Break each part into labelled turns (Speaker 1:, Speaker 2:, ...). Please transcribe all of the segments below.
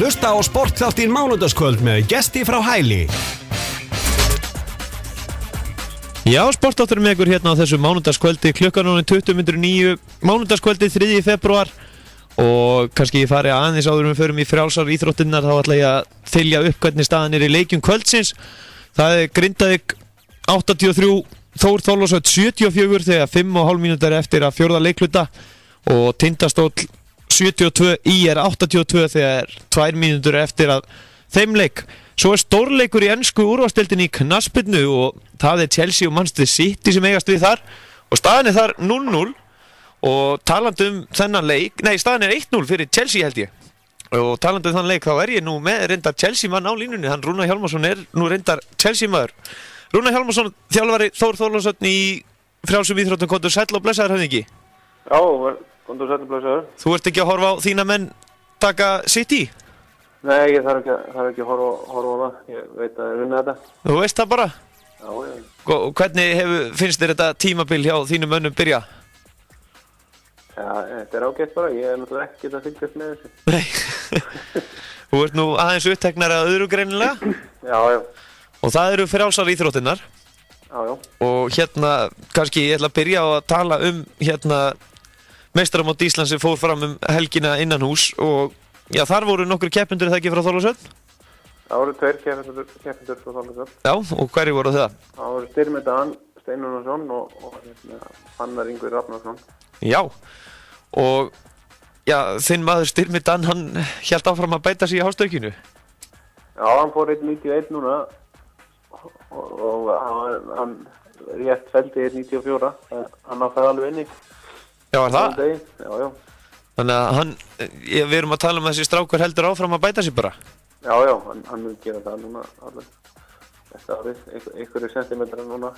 Speaker 1: Hlusta á sportþáttinn mánudagskvöld með gesti frá Hæli.
Speaker 2: Já, sportþátturinn með ykkur hérna á þessu mánudagskvöldi, klukkan er 20:09, mánudagskvöldi 3. febrúar og kannski ég fari aðeins áður við förum í frjálsar íþróttirnar, þá ætla ég að þylja upp hvernig staðan er í leikjum kvöldsins. Það er Grindavík 83, Þór Þorlákshöfn 74 þegar 5,5 mínútur eftir að fjórða leikluta og Tindastóll 72, IR 82 þegar 2 mínútur eftir að þeim leik. Svo er stórleikur í ensku úrvalsdeildinni í knattspyrnu og það er Chelsea og Manchester City sem eigast við þar og staðan er þar 0-0 og talandi þennan leik, staðan er 1-0 fyrir Chelsea held ég og talandi þann leik þá er ég nú með reyndar Chelsea mann á línunni, hann Rúnar Hjálmarsson er nú reyndar Chelsea maður. Rúnar Hjálmarsson, þjálfari Þór Þorlákshöfn í frjálsum íþróttum, komdu sæll og blessaður höfðingi.
Speaker 3: Já, komdu sæll og blessaður.
Speaker 2: Þú ert ekki að horfa á þína menn taka City?
Speaker 3: Nei, ég þarf ekki að horfa á það, ég veit að ég vinna þetta.
Speaker 2: Þú veist það bara?
Speaker 3: Já, já.
Speaker 2: Og hvernig finnst þér þetta tímabil hjá þínum mönnum byrja?
Speaker 3: Já, þetta er ágætt bara, ég er náttúrulega ekki að fylgjast með þessu.
Speaker 2: Nei, þú ert nú aðeins uppteknar að öðru greinilega?
Speaker 3: Já, já.
Speaker 2: Og það eru frjálsar íþróttirnar.
Speaker 3: Já, já.
Speaker 2: Og hérna, kannski ég ætla að byrja á að tala meistaramót Íslands sem fór fram helgina innanhús og já, þar voru nokkur keppendur það ekki frá Þorlákshöfn?
Speaker 3: Það voru 2 keppendur frá Þorlákshöfn.
Speaker 2: Já, og hverju voru það?
Speaker 3: Það voru Styrmir Dan Steinunnarsson og Fannar Ingvi Rafnarsson.
Speaker 2: Já, og já, þinn maður Styrmir Dan, hann hélt áfram að bæta sig í hástökinu?
Speaker 3: Já, hann fór 1.91 núna og hann rétt feldi 1.94, hann áfæði alveg inni.
Speaker 2: Já, var það?
Speaker 3: Já, já.
Speaker 2: Þannig að við erum að tala um að þessi strákur heldur áfram að bæta sig bara?
Speaker 3: Já, já, hann mun gera það núna alveg þetta árið, einhverju sentimetrar núna.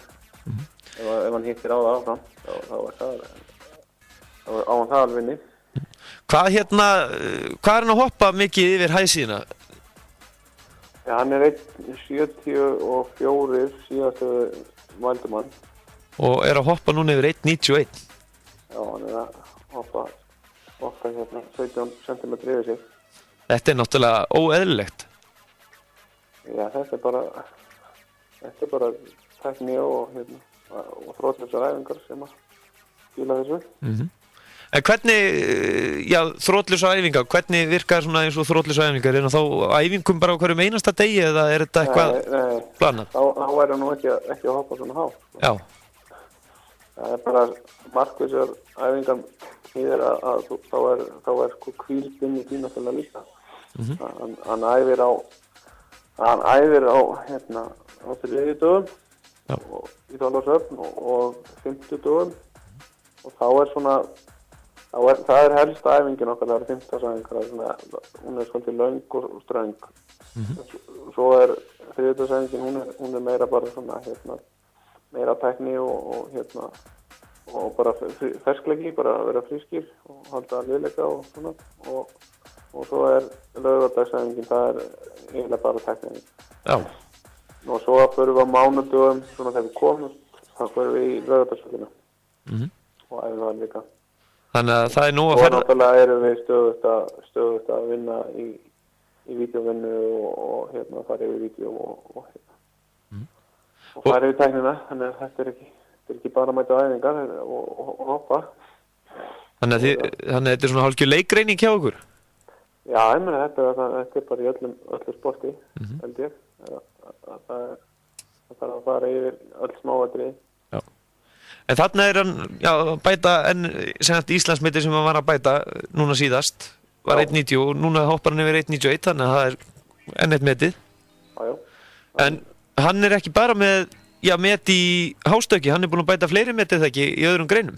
Speaker 3: Ef hann hittir á það áfram, þá var það alveg inni.
Speaker 2: Hvað er hann að hoppa mikið yfir hæðsíðuna?
Speaker 3: Já, hann er 1.74 síðastu mældumann.
Speaker 2: Og er að hoppa núna yfir 1.91?
Speaker 3: Já, hann er að hoppa 17 cm yfir sig.
Speaker 2: Þetta er náttúrulega óeðlilegt.
Speaker 3: Já, þetta er bara tækni og þrotlausar æfingar sem að skila þessu.
Speaker 2: En hvernig, já, þrotlausar æfingar, hvernig virkar svona eins og þrotlausar æfingar? Er það þá æfingum bara á hverjum einasta degi eða er þetta eitthvað planað?
Speaker 3: Þá er það nú ekki að hoppa svona hátt.
Speaker 2: Já. Það
Speaker 3: er bara markvissar æfingar þýðir að þá er sko hvíldinni þín náttúrulega líka. Hann æfir á þriðjudögum í Þorlákshöfn og 50 dögum og þá er svona það er helsta æfingin okkar, það er 50-æfingar, hún er svolítið löng og ströng. Svo er þriðjudagsæfingin, hún er meira bara svona meira tækni og bara ferskleiki, bara að vera frískir og halda liðleika og svona og svo er laugardagsæfingin, það er eiginlega bara tækni.
Speaker 2: Já.
Speaker 3: Og svo förum við á mánudögum, svona þegar við komum, þá förum við í laugardagsæfingina og æfum það líka.
Speaker 2: Þannig að það er nú að
Speaker 3: og náttúrulega erum við stöðugt að vinna í vídeóvinnu og fara yfir vídeó og fara yfir tæknina, þannig að þetta er ekki bara að mæta æfingar og hoppa. Þannig
Speaker 2: að þetta er svona hálfgjör leikreining hjá okkur?
Speaker 3: Já, ég meina þetta er bara í öllu sporti, held ég. Það þarf að fara yfir öll smáatriði.
Speaker 2: Já. En þarna er hann að bæta Íslandsmeti sem hann var að bæta núna síðast, var 1.90 og núna hoppar hann yfir 1.91, þannig að það er enn eitt metið.
Speaker 3: Já.
Speaker 2: En hann er ekki bara með met í hástöki, hann er búinn að bæta fleiri metið ekki í öðrum greinum?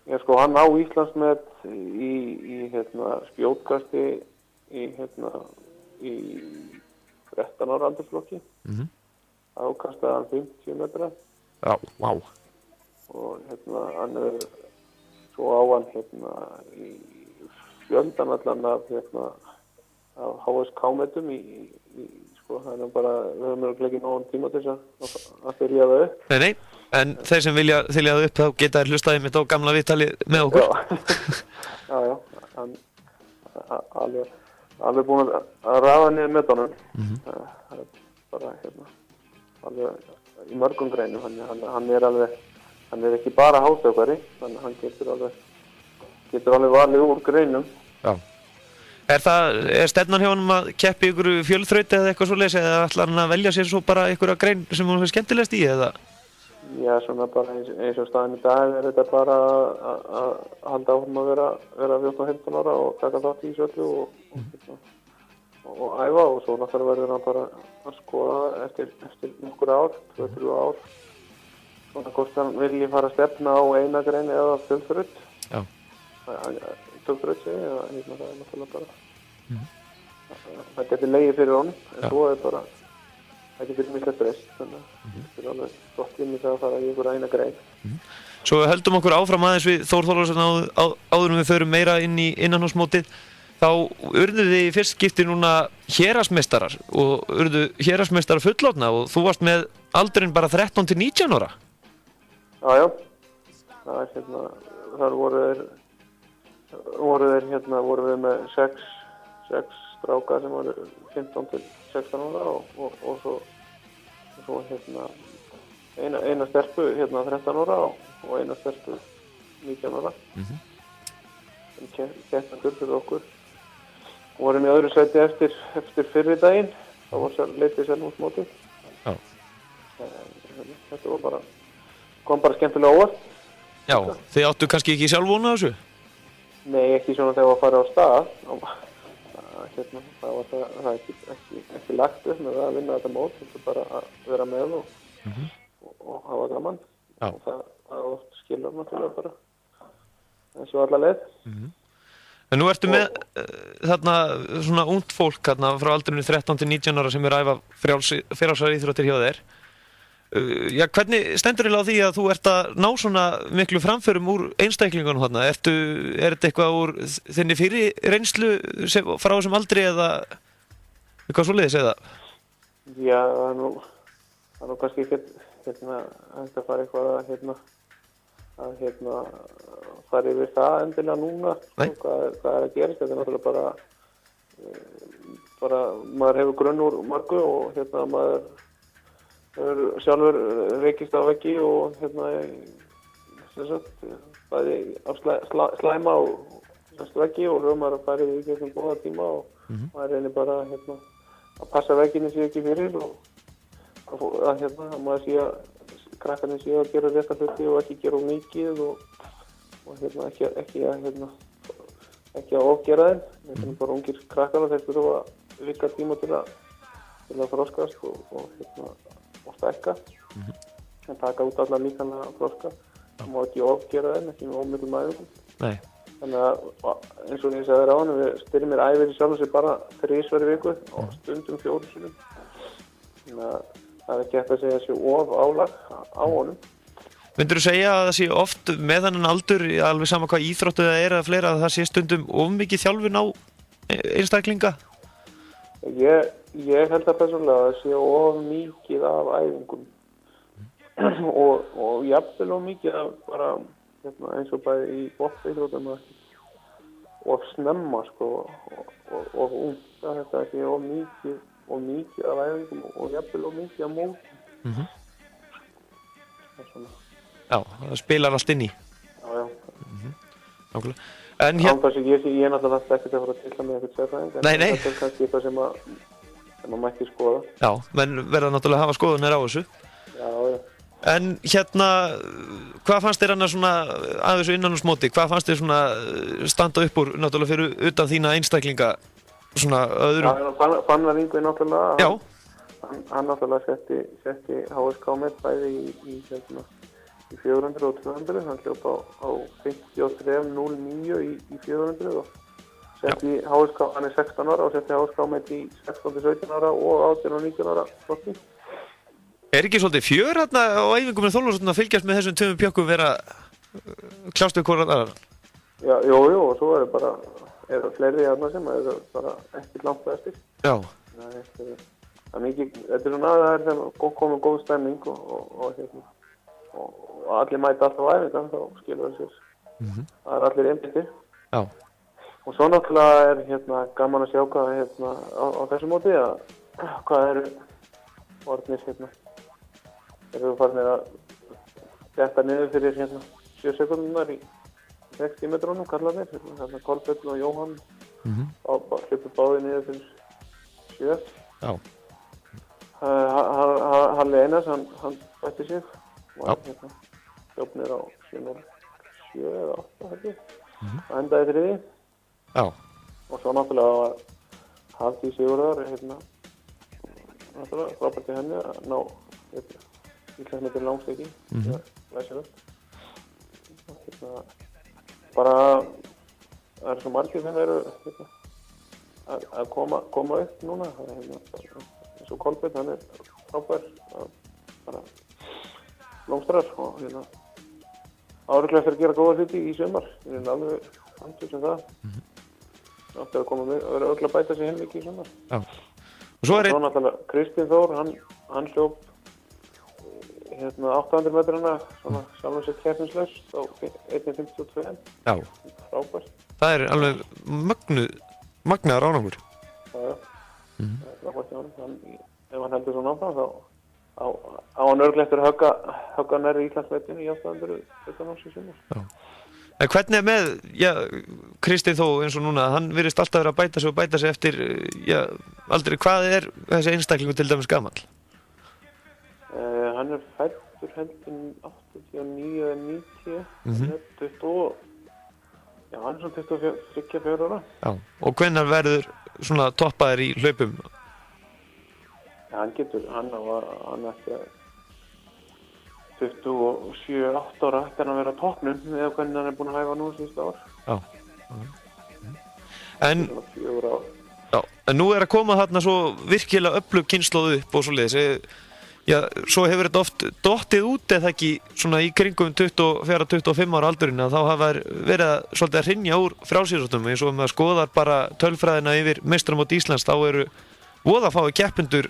Speaker 3: Já, sko, hann á Íslandsmet í spjótkasti í 13 ára aldursflokki. Þá kastaði hann 50 metra.
Speaker 2: Já, vá.
Speaker 3: Og hann er svo á hann í fjöldan allan af HSK-metum sko, það er bara, við höfum ekki nógan tíma til þess að þylja það upp.
Speaker 2: Nei, en þeir sem vilja þylja það upp þá geta þær hlustaði mitt á gamla viðtali með okkur.
Speaker 3: Já, alveg. alveg búin að raða niður metunum. Það er bara alveg í mörgum greinum, hann er ekki bara hástökkvari, þannig að hann getur alveg valið úr greinum.
Speaker 2: Já. Er stefnan hjá honum að keppa í ykkur fjölþraut eða eitthvað svoleiðis, eða ætlar hann að velja sér svo bara einhverja grein sem hún er skemmtilegast í, eða?
Speaker 3: Já, svona bara eins og staðan í dag er þetta bara að halda áfram að vera 14-15 ára og taka þátt í söllu og æfa, og svo náttúrulega verður hann bara að skoða eftir nokkur ár, 2-3 ár, svona hvort hann vilji fara að stefna á eina grein eða fjölþraut.
Speaker 2: Já.
Speaker 3: Fjölþraut segi, það er náttúrulega bara, það getur legið fyrir honum, en svo er bara, það getur mikla breyst, þannig að það er alveg gott inn í það að fara í einhverja eina grein.
Speaker 2: Svo höldum okkur áfram aðeins við Þór Þórðarson áður en við förum meira inn í innanhúsmótið. Þá urðu þið í fyrst skipti núna héraðsmeistarar og urðu héraðsmeistarar fullorðna, og þú varst með aldurinn bara 13 til 19 ára.
Speaker 3: Já. Það er þar voru við með sex strákar sem voru 15 til 16 ára og svo eina stelpu 13 ára og eina stelpu 19 ára. Sem keppnendur fyrir okkur. Vorum í öðru sæti eftir fyrri daginn, þá var leitið selvmótsmótið.
Speaker 2: Já.
Speaker 3: Þetta var kom bara skemmtilega óvart.
Speaker 2: Já, þið áttu kannski ekki sjálf von á þessu?
Speaker 3: Nei, ekki svona þegar að fara á stað. Það var ekki lagt upp með að vinna þetta mót, þetta bara að vera með og hafa gaman.
Speaker 2: Já.
Speaker 3: Og það oft skilur náttúrulega bara eins og alla leið.
Speaker 2: En nú ertu með þarna svona ungt fólk þarna frá aldrinu 13 til 19 ára sem að æfa frjálsar íþróttir hjá þér. Já, hvernig stendur á því að þú ert að ná svona miklu framförum úr einstaklingunum þarna? Er þetta eitthvað úr þinni fyrri reynslu frá þessum aldri eða eitthvað svoleiðis eða?
Speaker 3: Já, það er nú kannski ekkert hægt að fara eitthvað að fara yfir það endilega núna, hvað er að gerast. Þetta er náttúrulega bara maður hefur grunn úr margu og maður hefur sjálfur reykist á veggi og bæði á slæma og veggi, og höfum maður að fara í gegnum góða tíma og maður reynir bara að passa vegginu sér ekki fyrir og að maður sé að krakkarnir séu að gera rétta hluti og ekki gera of mikið og ekki að ofgera þeim. Þetta er bara ungir krakkar og þeir þurfa líka tíma til að þroskast og stækka. En taka út allar líkamlega þroska. Það má ekki ofgera þeim, ekki með of miklum æfingum.
Speaker 2: Nei.
Speaker 3: Þannig að eins og ég sagði þér áðan, við styrmir æfir í sjálfu sig bara 3 í viku og stundum 4 sinnum. Þannig að það er ekki hægt að segja þessi of álag á honum.
Speaker 2: Myndirðu segja að það sé oft með þennan aldur, alveg sama hvað íþróttu það er eða fleira, að það sé stundum of mikið þjálfun á einstaklinga? Ég held að persónulega að það sé of mikið af æfingum og jafnvel of mikið af bara eins og bæði í botníþróttum of snemma og ungt, að þetta sé of mikið af æfingum og jafnvel of mikið af mótum. Það er svona. Já, það spilar allt inn í.
Speaker 3: Já.
Speaker 2: Nákvæmlega.
Speaker 3: En ég er náttúrulega ekkert að fara að tilla með eitthvað sérfræðing, en
Speaker 2: Nei.
Speaker 3: þetta er kannski eitthvað sem að mætti skoða.
Speaker 2: Já, menn verða náttúrulega að hafa skoðunir á þessu.
Speaker 3: Já.
Speaker 2: En hvað fannst þér annars svona að þessu innanhúsmóti? Hvað fannst þér svona standa upp úr náttúrulega fyrir utan þína einstaklinga svona öðrum?
Speaker 3: Já, Fannar Ingvi náttúrulega.
Speaker 2: Já.
Speaker 3: Hann náttúrulega setti HSK með bæði í 400 og 200. Hann hljópa á 53.09 í 400 og setti HSK, hann er 16 ára og setti HSK með í 16-17 ára og 18 og 19 ára flokki.
Speaker 2: Er ekki svolítið fjör hérna á æfingum með Þórðarson að fylgjast með þessum tveimur pjökkum vera klást við hvoran aðra?
Speaker 3: Já, jú, og svo eru fleiri hérna sem eru bara ekki langt eftir.
Speaker 2: Já.
Speaker 3: Þetta er svona að það er komið góð stemning og allir mæta alltaf á æfingar, þá skilur það sér. Það er allir einbyttir.
Speaker 2: Já.
Speaker 3: Og svo náttúrulega gaman að sjá hvað á þessu móti hvað eru orðnir eru farnir að detta niður fyrir 7 sekúndurnar í 60 metrónum kallarnir, Kolbeinn og Jóhann hluppu báðir niður fyrir 7.
Speaker 2: Já.
Speaker 3: Halli Einars, hann bætti sig og hljóp niður á 7 eða 8 held ég og endaði 3.
Speaker 2: Já.
Speaker 3: Og svo náttúrulega var Hafdís Sigurðar náttúrulega frábært í henni að ná Íslandsmetið langsteki læsilegt bara það svo margir sem eru að koma upp núna eins og Kolbeinn, hann frábær bara blómstrar og áreglega eftir að gera góða hluti í sumar alveg andur sem það átti að koma með og vera öll að bæta sig heilmikið í sumar.
Speaker 2: Já. Og svo
Speaker 3: náttúrulega Kristinn Þór, hann hljóp 800 metrana svona sjálfum sér keppnislaust á 1.52.
Speaker 2: Já.
Speaker 3: Frábært.
Speaker 2: Það alveg magnaður árangur.
Speaker 3: Já. Frábært hjá hann. Ef hann heldur svona áfram þá á hann örugglega eftir að högga nærri Íslandsmetinu í 800 utan í sumar.
Speaker 2: Já. En hvernig með, Kristinn þó eins og núna, hann virðist alltaf vera að bæta sig eftir, aldrei, hvað þessi einstaklingu til dæmis gamall?
Speaker 3: Hann fæddur heldin 89 eða 90, hann 20, hann svona 24 ára.
Speaker 2: Já, og hvenær verður svona toppaður í hlaupum?
Speaker 3: Hann ætti að 27-8 ára ætti hann að vera á toppnum eða hvernig hann búinn að hæfa nú síðustu ár.
Speaker 2: Já. En
Speaker 3: 4 ár.
Speaker 2: Já, en nú að koma þarna svo virkilega öflug kynslóð upp og svoleiðis. Já, svo hefur þetta oft dottið út eða ekki svona í kringum 24-25 ára aldurinn að þá hafa verið svolítið að hrynja úr frjálsíþróttum eins og maður skoðar bara tölfræðina yfir meistaramót Íslands þá eru voða fáir keppendur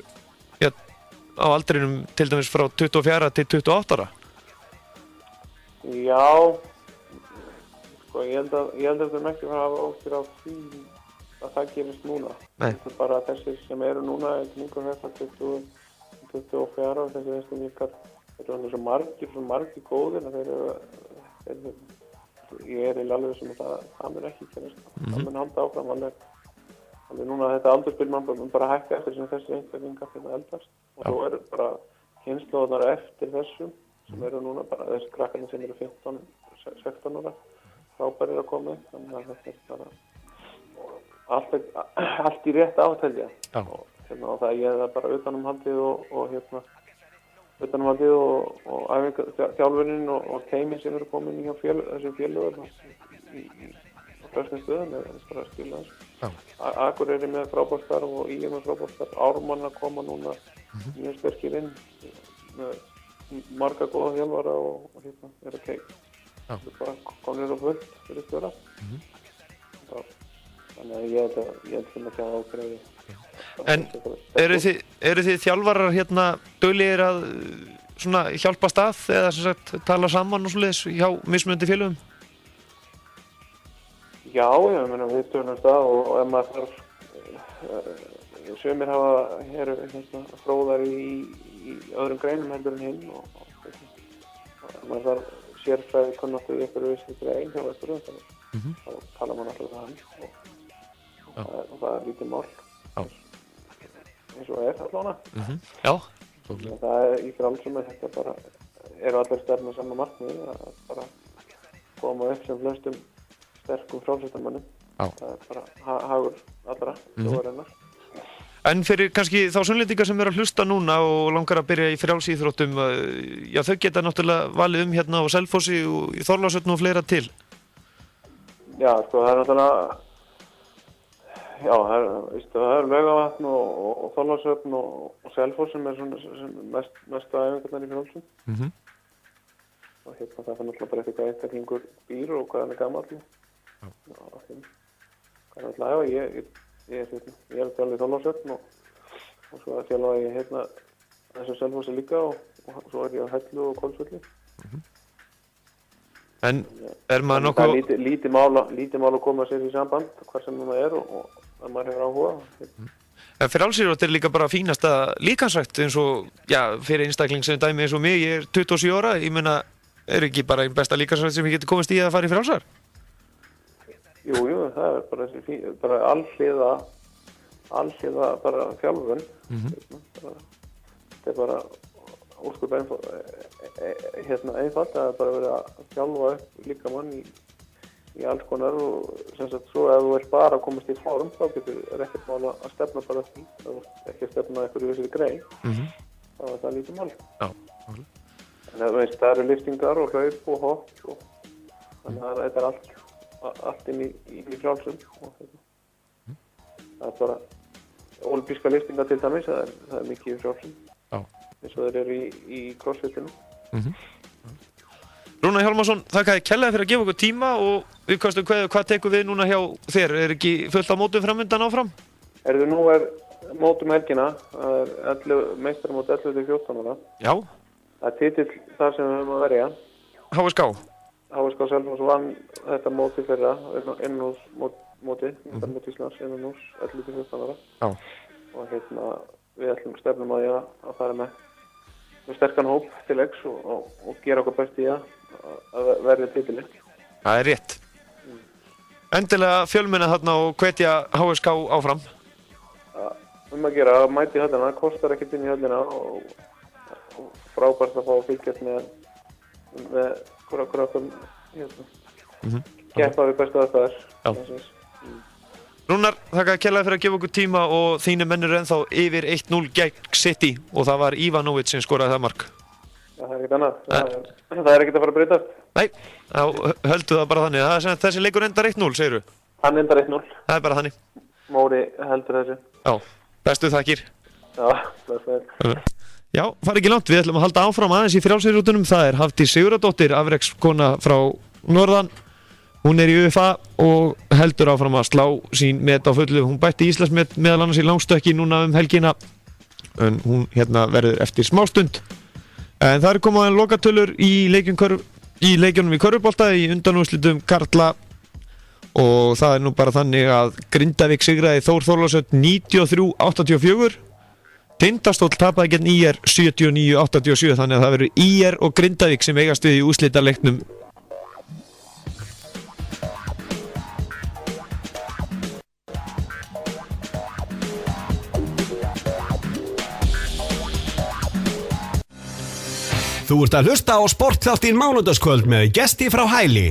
Speaker 2: á aldrinum til dæmis frá 24 til 28 ára.
Speaker 3: Já, sko ég held að þetta ekki fara að hafa óskir á því að það gerist núna.
Speaker 2: Nei.
Speaker 3: Þetta bara þessir sem eru núna í kringum þetta 24 og þessi einstaklingar eru svo margir góðir að ég alveg sem það mun ekki gerast. Það mun halda áfram alveg núna þetta aldurspil mann bara hækka eftir sem þessi einstaklingar fyrir eldast og svo eru bara kynslóðnar eftir þessum sem eru núna bara þessi krakkarnir sem eru 15-16 ára frábærir að koma þannig að þetta bara allt í rétt átælja og það ég það bara utanumhaldið og æfingaþjálfunin og teymin sem eru komin í þessum félögum í flestum stöðum eða bara að skila þessu. Akureyri með frábærstarf og IM með frábærstarf, Ármann að koma núna mjög sterkir inn með marga góða þjálfara og er að keik. Það er bara komnir á fullt fyrir stjóra. Þannig að ég held sem ekki að ágreiði.
Speaker 2: En eru þið þjálfarar duglegir að svona hjálpast að eða sem sagt tala saman og svoleiðis hjá mismunandi félögum?
Speaker 3: Já, ég meina við tölumst það og ef maður þarf sumir eru fróðar í öðrum greinum heldur en hinn og maður þarf sérfræði kunnáttu í einhverju vissi grein hjá einhverju þá tala maður alltaf það og það lítið mál eins og allána.
Speaker 2: Já.
Speaker 3: Það í frálsum að þetta bara eru allir stefna sama markmið að bara koma upp sem flestum sterkum frálsættamönnum. Það bara hagur allra þjóðarinnar.
Speaker 2: En fyrir kannski þá sunnlendingar sem eru að hlusta núna og langar að byrja í frjálsíþróttum, þau geta náttúrulega valið á Selfossi og í Þorlákshöfn og fleira til. Já, sko það náttúrulega það er Laugavatn og Þorlákshöfn og Selfoss sem mestu æfingarnar í frjálsum. Og það er náttúrulega bara eitthvað einstaklingur býr og hvað hann er gamall. Ég er að þjálfa í Þorlákshöfn og svo að þjálfa ég þessu Selfossi líka og svo er ég á Hellu og Hvolsvelli. En maður
Speaker 3: Það
Speaker 2: nokkuð
Speaker 3: er lítið mál að koma sér í samband hvað sem núna og að maður hefur áhuga.
Speaker 2: En frjálsíþróttir er líka bara fínasta líkansrækt eins og, fyrir einstakling sem dæmi eins og mig, ég er 27 ára, ég meina, er ekki bara einn besta líkansrækt sem ég geti komist í að fara í frjálsar?
Speaker 3: Jú, það er bara þessi bara alhliða bara þjálfun. Þetta er bara óskup einfalt að bara vera að þjálfa upp líkamann í alls konar og sem sagt svo ef þú ert bara að komast í form þá er ekkert mál að stefna bara því þá er ekki að stefna eitthvað í þessari grein þá er það lítið mál.
Speaker 2: Já.
Speaker 3: En það eru lyftingar og hlaup og hopp og þannig að þetta er allt inn í frjálsum og það er bara ólympíska lyftingar til dæmis, það er mikið í frjálsum eins og þeir eru í crossfitinu.
Speaker 2: Rúnar Hjálmarsson, þakka þér kærlega fyrir að gefa okkur tíma og við kastum hvað tekur við núna hjá þér? Er ekki fullt af mótum framundan áfram?
Speaker 3: Nú er mótum helgina, það er meistaramót 11-14 ára. Já. Það er titill þar sem við höfum að verja.
Speaker 2: HSK?
Speaker 3: HSK Selfoss vann þetta móti fyrra, innanhúsmóti, meistaramót Íslands, innanhús 11-14 ára. Já. Og við ætlum stefnum að fara með sterkan hóp til leiks og gera okkur best í að verða titillinn.
Speaker 2: Það er rétt. Endilega fjölmenna þarna og hvetja HSK áfram.
Speaker 3: Að gera, að mæti höllina, kostar ekkert inn í höllina og frábært að fá að fylgjast með krökkum keppa við bestu aðstæður.
Speaker 2: Rúnar, þakka kærlega fyrir að gefa okkur tíma og þínu menn eru ennþá yfir 1-0 gegn City og það var Ivanovic sem skoraði það mark.
Speaker 3: Það er ekkert annað. Það er ekkert að fara að breytast.
Speaker 2: Nei, þá höldu það bara þannig. Það er þessi leikur endar 1-0, segirðu?
Speaker 3: Hann endar 1-0.
Speaker 2: Það er bara þannig.
Speaker 3: Móri heldur þessu.
Speaker 2: Já, bestu þakkir.
Speaker 3: Já, það er.
Speaker 2: Já, fari ekki langt. Við ætlum að halda áfram aðeins í frjálsíþróttunum. Það er Hafdís Sigurðardóttir, afrekskona frá norðan. Hún er í UFA og heldur áfram að slá sín met á fullu. Hún bætti Íslandsmet meðal annars í langstökki núna helgina. En hún verður eftir smástund. En það er komið að lokatölur í leikjunum í körfubolta í undanúrslitum karla og það er nú bara þannig að Grindavík sigraði Þór Þorlákshöfn 93-84. Tindastóll tapaði gegn IR 79-87 þannig að það verður IR og Grindavík sem eigast við í úrslitaleiknum.
Speaker 1: Þú ert að hlusta á Sportþáttinn mánudagskvöld með gesti frá Hæli.